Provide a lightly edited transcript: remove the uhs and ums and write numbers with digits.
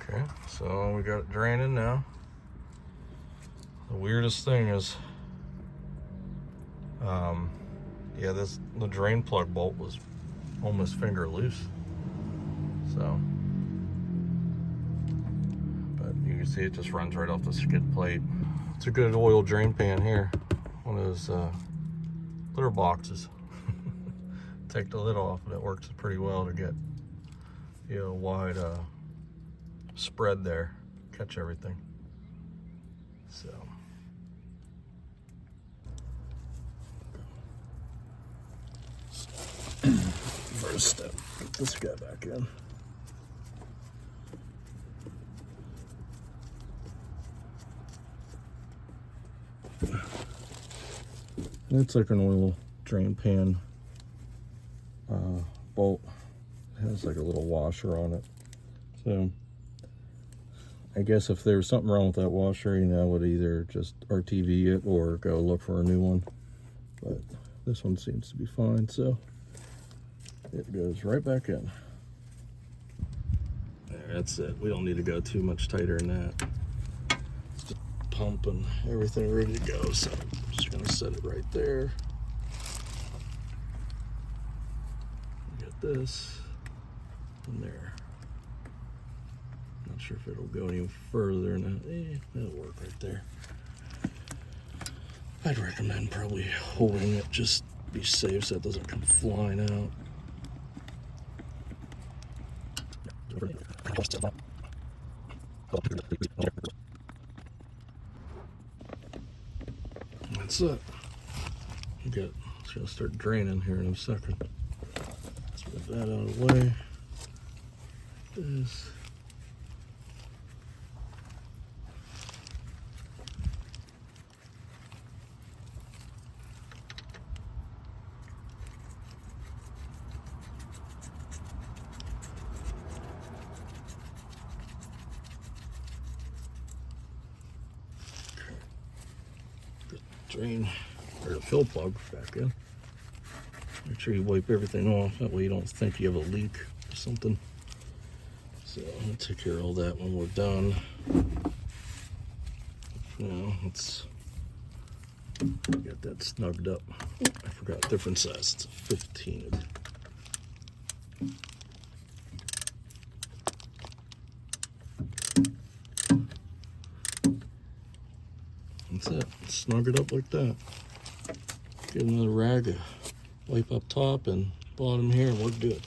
Okay, so we got it draining now. The weirdest thing is, yeah, the drain plug bolt was almost finger loose. So, but you can see it just runs right off the skid plate. It's a good oil drain pan here. One of those litter boxes. Take the lid off and it works pretty well to get, you know, wide spread there, catch everything. So first step, get this guy back in. It's like an oil drain pan bolt. It has like a little washer on it. So I guess if there was something wrong with that washer, you know, I would either just RTV it or go look for a new one. But this one seems to be fine, so it goes right back in. There, that's it. We don't need to go too much tighter than that. It's just pump and everything ready to go, so I'm just gonna set it right there. Get this in there. Not sure if it'll go any further than that. That'll work right there. I'd recommend probably holding it, just be safe so it doesn't come flying out. That's it. Okay, it's gonna start draining here in a second. Let's move that out of the way. This. Drain or the fill plug back in. Make sure you wipe everything off, that way you don't think you have a leak or something. So I'll take care of all that when we're done. Now let's get that snugged up. I forgot different size. It's a 15. That's it. Snug it up like that. Get another rag, wipe up top and bottom here, and we're good.